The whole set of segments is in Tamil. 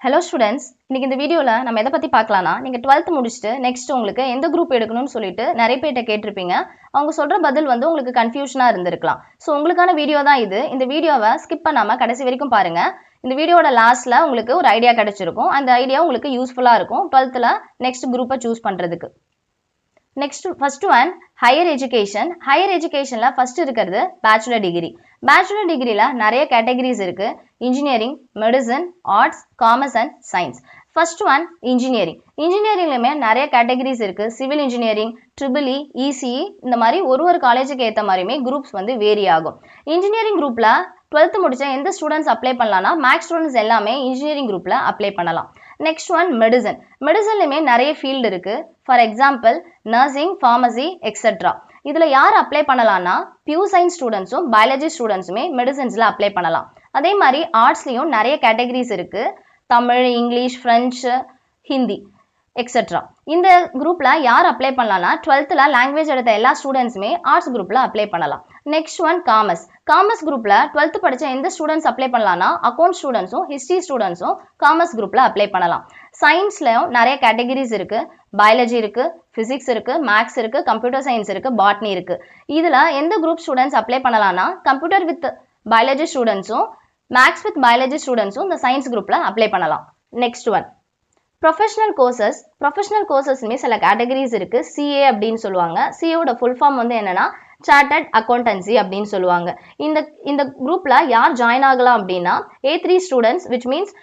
Hello students, இன்னைக்கு இந்த வீடியோல நம்ம எதை பத்தி பார்க்கலாம்னா நீங்க 12th முடிச்சிட்டு நெக்ஸ்ட் உங்களுக்கு எந்த குரூப் எடுக்கணும்னு சொல்லிட்டு நிறைய பேர்ட்ட கேட்டிருப்பீங்க. அவங்க சொல்ற பதில் வந்து உங்களுக்கு கன்ஃபியூஷனா இருந்திருக்கலாம். சோ உங்களுக்கான வீடியோ தான் இது. இந்த வீடியோவை ஸ்கிப் பண்ணாம கடைசி வரைக்கும் பாருங்க. இந்த வீடியோட லாஸ்ட்ல உங்களுக்கு ஒரு ஐடியா கிடைச்சிருக்கும். அந்த ஐடியா உங்களுக்கு யூஸ்ஃபுல்லா இருக்கும் 12thல நெக்ஸ்ட் குரூப்பை சூஸ் பண்றதுக்கு. Next first one higher education. Higher எஜுகேஷன்ல ஃபர்ஸ்ட் இருக்கிறது பேச்சுலர் டிகிரி. பேச்சுலர் டிகிரில நிறைய கேட்டகரிஸ் இருக்கு. Engineering, medicine, arts, commerce and science. First one engineering. இன்ஜினியரிங்லயுமே நிறைய கேட்டகரிஸ் இருக்கு. Civil engineering, triple E, ECE, இந்த மாதிரி ஒரு காலேஜுக்கு ஏற்ற மாதிரியுமே குரூப்ஸ் வந்து வேரி ஆகும். இன்ஜினியரிங் குரூப்ல 12th முடிச்ச எந்த ஸ்டூடெண்ட்ஸ் அப்ளை பண்ணலாம்னா மேக்ஸ் ஸ்டூடெண்ட்ஸ் எல்லாமே இன்ஜினியரிங் குரூப்ல அப்ளை பண்ணலாம். Next one medicine. மெடிசன்லயுமே நிறைய ஃபீல்டு இருக்கு. For example nursing, pharmacy etcetera. இதுல யார் அப்ளை பண்ணலாம்னா பியூர் சயின்ஸ் ஸ்டூடெண்ட்ஸும் பயாலஜி ஸ்டூடெண்ட்ஸுமே மெடிசன்ஸ்ல அப்ளை பண்ணலாம். அதே மாதிரி ஆர்ட்ஸ்லயும் நிறைய கேட்டகரிஸ் இருக்கு. Tamil, English, French, Hindi etcetera. இந்த குரூப்ல யார் அப்ளை பண்ணலாம்னா 12thல லாங்குவேஜ் எடுத்த எல்லா ஸ்டூடெண்ட்ஸுமே ஆர்ட்ஸ் குரூப்ல அப்ளை பண்ணலாம். Next one commerce. காமர்ஸ் குரூப்ல 12th படிச்ச எந்த ஸ்டூடெண்ட்ஸ் அப்ளை பண்ணலாம்னா அக்கௌண்ட் ஸ்டூடெண்ட்ஸும் ஹிஸ்டரி ஸ்டூடெண்ட்ஸும் காமர்ஸ் குரூப்ல அப்ளை பண்ணலாம். சயின்ஸ்லயும் நிறைய கேட்டகரிஸ் இருக்கு. பயாலஜி இருக்கு, பிசிக்ஸ் இருக்கு, மேக்ஸ் இருக்கு, கம்ப்யூட்டர் சயின்ஸ் இருக்கு, பாட்னி இருக்கு. இதுல எந்த குரூப் ஸ்டூடெண்ட்ஸ் அப்ளை பண்ணலாம்னா கம்ப்யூட்டர் வித் பயாலஜி ஸ்டூடெண்ட்ஸும் மேக்ஸ் வித் பயாலஜி ஸ்டூடெண்ட்ஸும் இந்த சயின்ஸ் குரூப்ல அப்ளை பண்ணலாம். Next one professional courses. Professional கோர்சஸ்மே சில கேட்டகரிஸ் இருக்கு. சிஏ அப்படின்னு சொல்லுவாங்க. சிஏவோட ஃபுல் ஃபார்ம் வந்து என்னன்னா சார்ட்டர்ட் அக்கௌண்டன்சி அப்படின்னு சொல்லுவாங்க. இந்த குரூப்ல யார் ஜாயின் ஆகலாம் அப்படின்னா A3 students, which means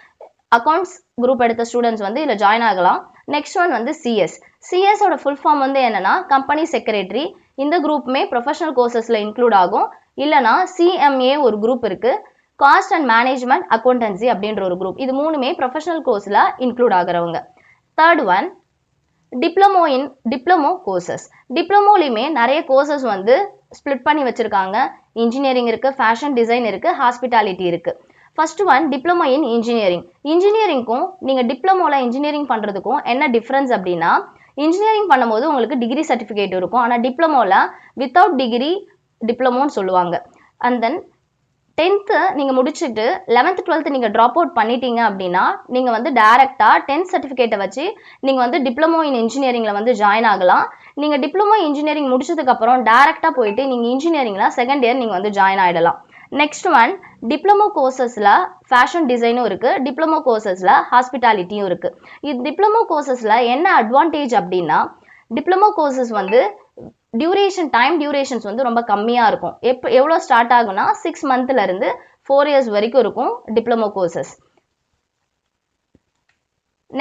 accounts group எடுத்த ஸ்டூடெண்ட்ஸ் வந்து இதுல ஜாயின் ஆகலாம். நெக்ஸ்ட் ஒன் வந்து சிஎஸ். சிஎஸோட ஃபுல் ஃபார்ம் வந்து என்னன்னா கம்பெனி செக்ரட்டரி. இந்த குரூப்புமே ப்ரொஃபஷனல் கோர்சஸ்ல இன்க்ளூட் ஆகும். இல்லைனா சிஎம்ஏ ஒரு குரூப் இருக்கு. காஸ்ட் அண்ட் மேனேஜ்மெண்ட் அக்கௌண்டன்சி அப்படின்ற ஒரு குரூப். இது மூணுமே ப்ரொஃபஷனல் கோர்ஸ்ல இன்க்ளூட் ஆகிறவங்க. Third one diploma courses. டிப்ளமோலையுமே நிறைய கோர்சஸ் வந்து ஸ்பிளிட் பண்ணி வச்சிருக்காங்க. இன்ஜினியரிங் இருக்கு, ஃபேஷன் டிசைன் இருக்கு, ஹாஸ்பிட்டாலிட்டி இருக்கு. First one diploma in engineering. இன்ஜினியரிங்க்கும் நீங்க டிப்ளமோல இன்ஜினியரிங் பண்றதுக்கும் என்ன டிஃபரன்ஸ் அப்படின்னா இன்ஜினியரிங் பண்ணும்போது உங்களுக்கு டிகிரி சர்டிஃபிகேட் இருக்கும். ஆனால் டிப்ளமோல வித்தவுட் டிகிரி டிப்ளமோன்னு சொல்லுவாங்க. அண்ட் தென் 10th நீங்கள் முடிச்சுட்டு 11th 12th நீங்கள் ட்ராப் அவுட் பண்ணிட்டீங்க அப்படின்னா நீங்கள் வந்து டேரெக்டாக 10th சர்டிஃபிகேட்டை வச்சு நீங்கள் வந்து டிப்ளமோ இன் இன்ஜினியரிங்கில் வந்து ஜாயின் ஆகலாம். நீங்கள் டிப்ளமோ இன்ஜினியரிங் முடிச்சதுக்கப்புறம் டேரெக்டாக போயிட்டு நீங்கள் இன்ஜினியரிங்கில் செகண்ட் இயர் நீங்கள் வந்து ஜாயின் ஆகிடலாம். நெக்ஸ்ட் ஒன் டிப்ளமோ கோர்சஸில் ஃபேஷன் டிசைனும் இருக்குது. டிப்ளமோ கோர்சஸில் ஹாஸ்பிட்டாலிட்டியும் இருக்குது. இது டிப்ளமோ கோர்சஸில் என்ன அட்வான்டேஜ் அப்படின்னா டிப்ளமோ கோர்சஸ் வந்து டைம் டியூரேஷன்ஸ் வந்து ரொம்ப கம்மியாக இருக்கும். எவ்வளோ ஸ்டார்ட் ஆகும்னா 6 monthலேருந்து 4 years வரைக்கும் இருக்கும் diploma courses.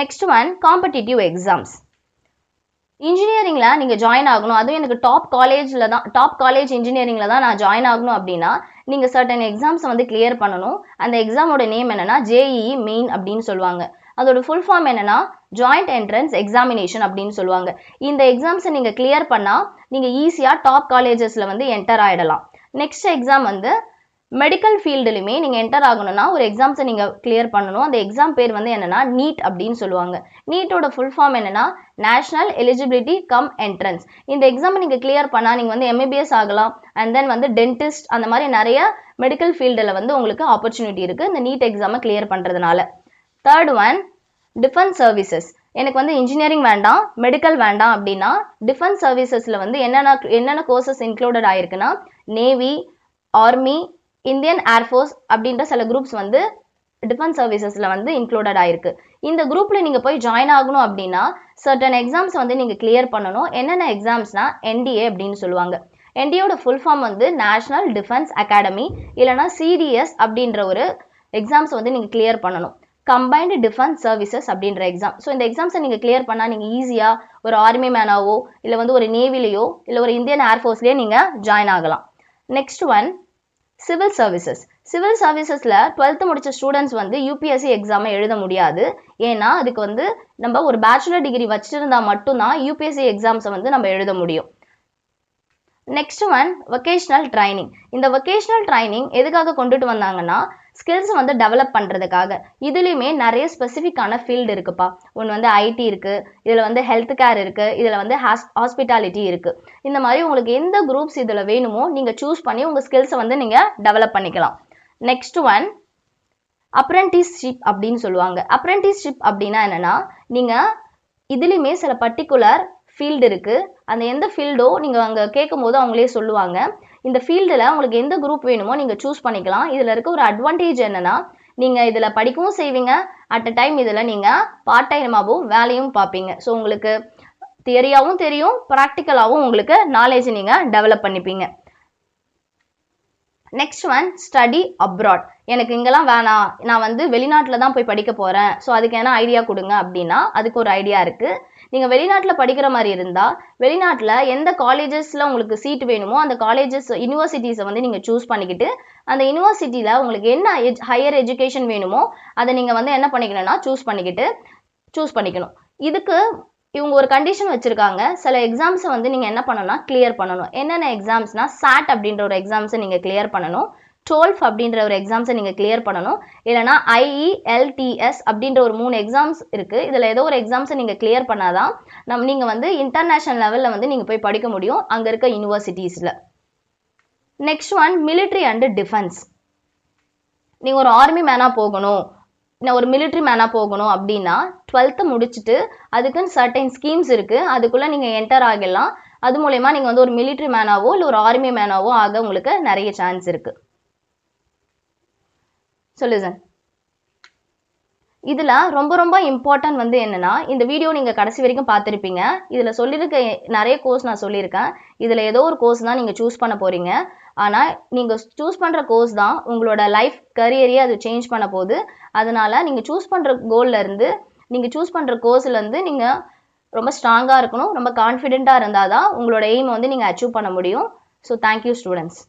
Next one competitive exams. இன்ஜினியரிங்கில் நீங்கள் ஜாயின் ஆகணும், அதுவும் எனக்கு டாப் காலேஜ் இன்ஜினியரிங்கில் தான் நான் ஜாயின் ஆகணும் அப்படின்னா நீங்கள் சர்டன் எக்ஸாம்ஸை வந்து கிளியர் பண்ணணும். அந்த எக்ஸாமோட நேம் என்னன்னா JEE மெயின் அப்படின்னு சொல்லுவாங்க. அதோட ஃபுல் ஃபார்ம் என்னன்னா ஜாயிண்ட் என்ட்ரன்ஸ் எக்ஸாமினேஷன் அப்படின்னு சொல்லுவாங்க. இந்த எக்ஸாம்ஸை நீங்கள் கிளியர் பண்ணால் நீங்கள் ஈஸியாக டாப் காலேஜஸில் வந்து என்டர் ஆகிடலாம். நெக்ஸ்ட் எக்ஸாம் வந்து மெடிக்கல் ஃபீல்டுலையுமே நீங்கள் என்டர் ஆகணும்னா ஒரு எக்ஸாம்ஸை நீங்கள் கிளியர் பண்ணணும். அந்த எக்ஸாம் பேர் வந்து என்னன்னா நீட் அப்படின்னு சொல்லுவாங்க. நீட்டோட ஃபுல் ஃபார்ம் என்னன்னா நேஷனல் எலிஜிபிலிட்டி கம் என்ட்ரன்ஸ். இந்த எக்ஸாமை நீங்கள் கிளியர் பண்ணால் நீங்கள் வந்து MBBS ஆகலாம். அண்ட் தென் வந்து டென்டிஸ்ட், அந்த மாதிரி நிறைய மெடிக்கல் ஃபீல்டில் வந்து உங்களுக்கு ஆப்பர்ச்சுனிட்டி இருக்குது இந்த நீட் எக்ஸாமை கிளியர் பண்ணுறதுனால. Third one defence services. எனக்கு வந்து இன்ஜினியரிங் வேண்டாம், மெடிக்கல் வேண்டாம் அப்படின்னா டிஃபென்ஸ் சர்வீசஸில் வந்து என்னென்ன கோர்சஸ் இன்க்ளூடட் ஆயிருக்குன்னா நேவி, ஆர்மி, இந்தியன் ஏர்ஃபோர்ஸ் அப்படின்ற சில குரூப்ஸ் வந்து டிஃபென்ஸ் சர்வீசஸில் வந்து இன்க்ளூடட் ஆயிருக்கு. இந்த குரூப்பில் நீங்கள் போய் ஜாயின் ஆகணும் அப்படின்னா சர்டன் எக்ஸாம்ஸ் வந்து நீங்கள் கிளியர் பண்ணணும். என்னென்ன எக்ஸாம்ஸ்னா NDA அப்படின்னு சொல்லுவாங்க. NDAவோட ஃபுல் ஃபார்ம் வந்து நேஷனல் டிஃபென்ஸ் அகாடமி, இல்லைனா CDS அப்படின்ற ஒரு எக்ஸாம்ஸ் வந்து நீங்கள் கிளியர் பண்ணணும். கம்பைன்டு டிஃபென்ஸ் சர்வீசஸ் அப்படின்ற எக்ஸாம். ஸோ இந்த எக்ஸாம்ஸை நீங்கள் கிளியர் பண்ணால் நீங்கள் ஈஸியாக ஒரு ஆர்மி மேனாவோ இல்லை வந்து ஒரு நேவிலையோ இல்லை ஒரு இந்தியன் ஏர்ஃபோர்ஸ்லேயோ நீங்கள் ஜாயின் ஆகலாம். Next one civil services. Civil சர்வீசஸில் 12th முடிச்ச ஸ்டூடெண்ட்ஸ் வந்து UPSC எக்ஸாமை எழுத முடியாது. ஏன்னா அதுக்கு வந்து நம்ம ஒரு பேச்சுலர் டிகிரி வச்சிருந்தா மட்டும்தான் UPSC எக்ஸாம்ஸை வந்து நம்ம எழுத முடியும். Next one vocational training. இந்த வொகேஷனல் ட்ரைனிங் எதுக்காக கொண்டுட்டு வந்தாங்கன்னா ஸ்கில்ஸ் வந்து டெவலப் பண்ணுறதுக்காக. இதுலேயுமே நிறைய ஸ்பெசிஃபிக்கான ஃபீல்டு இருக்குப்பா. ஒன்று வந்து IT இருக்குது, இதில் வந்து ஹெல்த் கேர் இருக்குது, இதில் வந்து ஹாஸ்பிட்டாலிட்டி இருக்குது. இந்த மாதிரி உங்களுக்கு எந்த குரூப்ஸ் இதில் வேணுமோ நீங்கள் சூஸ் பண்ணி உங்கள் ஸ்கில்ஸை வந்து நீங்கள் டெவலப் பண்ணிக்கலாம். நெக்ஸ்ட் ஒன் அப்ரெண்டிஸ்ஷிப் அப்படின்னு சொல்லுவாங்க. அப்ரெண்டிஸ்ஷிப் அப்படின்னா என்னன்னா, நீங்கள் இதுலேயுமே சில பர்டிகுலர் ஃபீல்டு இருக்குது. அந்த எந்த ஃபீல்டோ நீங்கள் அங்கே கேட்கும்போது அவங்களே சொல்லுவாங்க. இந்த ஃபீல்டில் உங்களுக்கு எந்த குரூப் வேணுமோ நீங்கள் சூஸ் பண்ணிக்கலாம். இதில் இருக்க ஒரு அட்வான்டேஜ் என்னென்னா, நீங்கள் இதில் படிக்கவும் செய்வீங்க, அட் அ டைம் இதில் நீங்கள் பார்ட் டைமாகவும் வேலையும் பார்ப்பீங்க. ஸோ உங்களுக்கு தியரியாகவும் தெரியும், ப்ராக்டிக்கலாகவும் உங்களுக்கு நாலேஜ் நீங்கள் டெவலப் பண்ணிப்பீங்க. Next one study abroad. எனக்கு இங்கெல்லாம் வேணாம், நான் வந்து வெளிநாட்டில் தான் போய் படிக்க போகிறேன், ஸோ அதுக்கு என்ன ஐடியா கொடுங்க அப்படின்னா அதுக்கு ஒரு ஐடியா இருக்குது. நீங்கள் வெளிநாட்டில் படிக்கிற மாதிரி இருந்தால் வெளிநாட்டில் எந்த காலேஜஸில் உங்களுக்கு சீட் வேணுமோ அந்த காலேஜஸ் யூனிவர்சிட்டிஸை வந்து நீங்கள் சூஸ் பண்ணிக்கிட்டு அந்த யூனிவர்சிட்டியில் உங்களுக்கு என்ன ஹையர் எஜுகேஷன் வேணுமோ அதை நீங்கள் வந்து என்ன பண்ணிக்கணும்னா சூஸ் பண்ணிக்கணும். இதுக்கு இவங்க ஒரு கண்டிஷன் வச்சுருக்காங்க. சில எக்ஸாம்ஸை வந்து நீங்கள் என்ன பண்ணணும்னா கிளியர் பண்ணணும். என்னென்ன எக்ஸாம்ஸ்னா சாட் அப்படின்ற ஒரு எக்ஸாம்ஸை நீங்கள் கிளியர் பண்ணணும், டோல்ஃப் அப்படின்ற ஒரு எக்ஸாம்ஸை நீங்கள் கிளியர் பண்ணணும், இல்லைனா IELTS அப்படின்ற ஒரு 3 எக்ஸாம்ஸ் இருக்குது. இதில் ஏதோ ஒரு எக்ஸாம்ஸை நீங்கள் கிளியர் பண்ணாதான் நீங்கள் வந்து இன்டர்நேஷ்னல் லெவலில் வந்து நீங்கள் போய் படிக்க முடியும் அங்கே இருக்க யூனிவர்சிட்டிஸில். Next one military and defence. நீங்கள் ஒரு ஆர்மி மேனாக போகணும், நான் ஒரு மிலிட்ரி மேனாக போகணும் அப்படின்னா 12th முடிச்சுட்டு அதுக்குன்னு சர்டைன் ஸ்கீம்ஸ் இருக்குது, அதுக்குள்ளே நீங்கள் என்டர் ஆகிடலாம். அது மூலயமா நீங்கள் வந்து ஒரு மிலிட்ரி மேனாவோ இல்லை ஒரு ஆர்மி மேனாவோ ஆக உங்களுக்கு நிறைய சான்ஸ் இருக்குது. சொல்லுசன், இதில் ரொம்ப ரொம்ப இம்பார்ட்டன்ட் வந்து என்னென்னா, இந்த வீடியோ நீங்கள் கடைசி வரைக்கும் பார்த்துருப்பீங்க. இதில் சொல்லியிருக்க நிறைய கோர்ஸ் நான் சொல்லியிருக்கேன். இதில் ஏதோ ஒரு கோர்ஸ் தான் நீங்கள் சூஸ் பண்ண போகிறீங்க. ஆனால் நீங்கள் சூஸ் பண்ணுற கோர்ஸ் தான் உங்களோட லைஃப் கரியரையே அது சேஞ்ச் பண்ண போகுது. அதனால் நீங்கள் சூஸ் பண்ணுற கோல்லேருந்து நீங்கள் சூஸ் பண்ணுற கோர்ஸ்லேருந்து நீங்கள் ரொம்ப ஸ்ட்ராங்காக இருக்கணும், ரொம்ப கான்ஃபிடென்ட்டாக இருந்தால் தான் உங்களோட எய்மை வந்து நீங்கள் அச்சீவ் பண்ண முடியும். So thank you students.